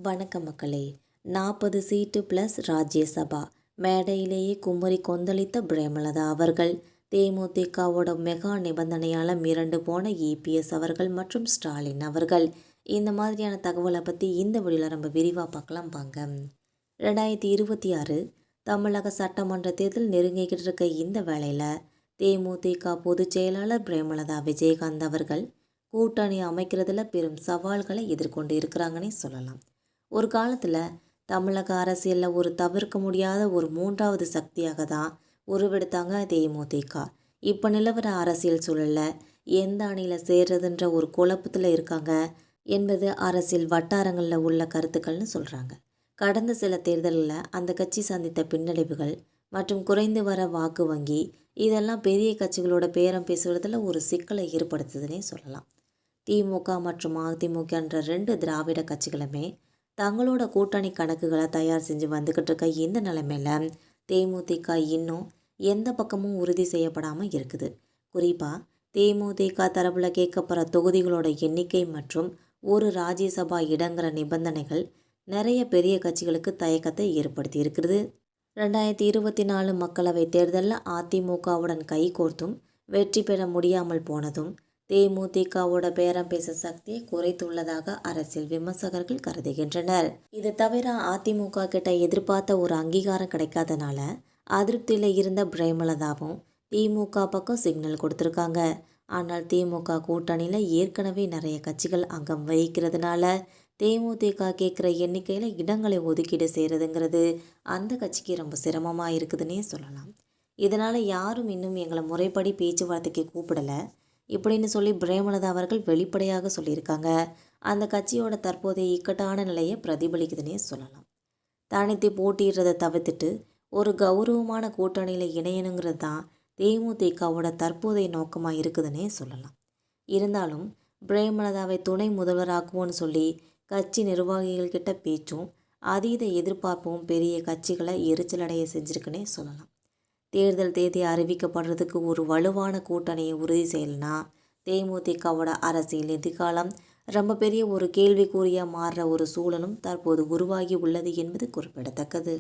வணக்கம் மக்களே. 40 சீட்டு பிளஸ் ராஜ்யசபா மேடையிலேயே குமரி கொந்தளித்த பிரேமலதா அவர்கள். தேமுதிகவோட மெகா நிபந்தனையால் மிரண்டு போன இபிஎஸ் அவர்கள் மற்றும் ஸ்டாலின் அவர்கள். இந்த மாதிரியான தகவலை பற்றி இந்த வீடியோவில் நம்ம விரிவாக பார்க்கலாம் வாங்க. 2026 தமிழக சட்டமன்ற தேர்தல் நெருங்கிக்கிட்டு இருக்க இந்த வேளையில் தேமுதிக பொதுச் செயலாளர் பிரேமலதா விஜயகாந்த் அவர்கள் கூட்டணி அமைக்கிறதுல பெரும் சவால்களை எதிர்கொண்டு இருக்கிறாங்கன்னே சொல்லலாம். ஒரு காலத்தில் தமிழக அரசியலில் ஒரு தவிர்க்க முடியாத ஒரு மூன்றாவது சக்தியாக தான் உருவெடுத்தாங்க தேமுதிக. இப்போ நிலவர அரசியல் சூழலில் எந்த அணியில் சேர்றதுன்ற ஒரு குழப்பத்தில் இருக்காங்க என்பது அரசியல் வட்டாரங்களில் உள்ள கருத்துக்கள்னு சொல்கிறாங்க. கடந்த சில தேர்தலில் அந்த கட்சி சந்தித்த பின்னடைவுகள் மற்றும் குறைந்து வர வாக்கு வங்கி இதெல்லாம் பெரிய கட்சிகளோட பேரம் பேசுவதில் ஒரு சிக்கலை ஏற்படுத்துதுன்னே சொல்லலாம். திமுக மற்றும் அதிமுக என்ற 2 திராவிட கட்சிகளுமே தங்களோட கூட்டணி கணக்குகளை தயார் செஞ்சு வந்துக்கிட்டு இருக்க இந்த நிலைமையில் தேமுதிக இன்னும் எந்த பக்கமும் உறுதி செய்யப்படாமல் இருக்குது. குறிப்பாக தேமுதிக தரப்பில் கேட்கப்படுற தொகுதிகளோட எண்ணிக்கை மற்றும் ஒரு ராஜ்யசபா இடங்கிற நிபந்தனைகள் நிறைய பெரிய கட்சிகளுக்கு தயக்கத்தை ஏற்படுத்தி இருக்கிறது. 2024 மக்களவைத் தேர்தலில் அதிமுகவுடன் கைகோர்த்தும் வெற்றி பெற முடியாமல் போனதும் தேமுதிகவோட பேரம் பேச சக்தியை குறைத்துள்ளதாக அரசியல் விமர்சகர்கள் கருதுகின்றனர். இது தவிர அதிமுக கிட்ட எதிர்பார்த்த ஒரு அங்கீகாரம் கிடைக்காதனால அதிருப்தியில் இருந்த பிரேமலதாவும் திமுக பக்கம் சிக்னல் கொடுத்துருக்காங்க. ஆனால் திமுக கூட்டணியில் ஏற்கனவே நிறைய கட்சிகள் அங்கம் வகிக்கிறதுனால தேமுதிக கேட்குற எண்ணிக்கையில் இடங்களை ஒதுக்கீடு செய்கிறதுங்கிறது அந்த கட்சிக்கு ரொம்ப சிரமமாக இருக்குதுன்னே சொல்லலாம். இதனால் யாரும் இன்னும் எங்களை முறைப்படி பேச்சுவார்த்தைக்கு கூப்பிடலை இப்படின்னு சொல்லி பிரேமலதா அவர்கள் வெளிப்படையாக சொல்லியிருக்காங்க. அந்த கட்சியோட தற்போதைய இக்கட்டான நிலையை பிரதிபலிக்குதுன்னே சொல்லலாம். தனித்து போட்டிடுறதை தவிர்த்துட்டு ஒரு கௌரவமான கூட்டணியில் இணையணுங்கிறது தான் தேமுதிகவோட தற்போதைய நோக்கமாக இருக்குதுன்னே சொல்லலாம். இருந்தாலும் பிரேமலதாவை துணை முதல்வராக்குவோன்னு சொல்லி கட்சி நிர்வாகிகள் கிட்ட பேச்சும் அதீத எதிர்பார்ப்பும் பெரிய கட்சிகளை எரிச்சலடைய செஞ்சுருக்குன்னே சொல்லலாம். தேர்தல் தேதி அறிவிக்கப்படுறதுக்கு ஒரு வலுவான கூட்டணியை உறுதி செய்யலைன்னா தேமுதிகவோட அரசியல் எதிர்காலம் ரொம்ப பெரிய ஒரு கேள்விக்குறியாக மாறுற ஒரு சூழலும் தற்போது உருவாகி உள்ளது என்பது குறிப்பிடத்தக்கது.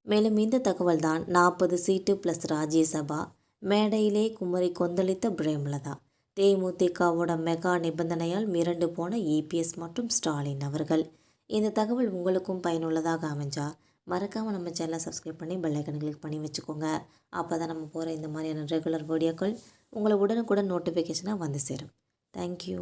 மேலும் இந்த தகவல் தான் 40 சீட்டு பிளஸ் ராஜ்யசபா மேடையிலே குமரி கொந்தளித்த பிரேமலதா. தேமுதிகவோட மெகா நிபந்தனையால் மிரண்டு போன இபிஎஸ் மற்றும் ஸ்டாலின் அவர்கள். இந்த தகவல் உங்களுக்கும் பயனுள்ளதாக அமைஞ்சா மறக்காமல் நம்ம சேனலை சப்ஸ்கிரைப் பண்ணி பெல் ஐக்கனை கிளிக் பண்ணி வச்சுக்கோங்க. அப்போ தான் நம்ம போகிற இந்த மாதிரியான ரெகுலர் வீடியோக்கள் உங்களை உடனுக்குடன் நோட்டிஃபிகேஷனாக வந்து சேரும். தேங்க்யூ.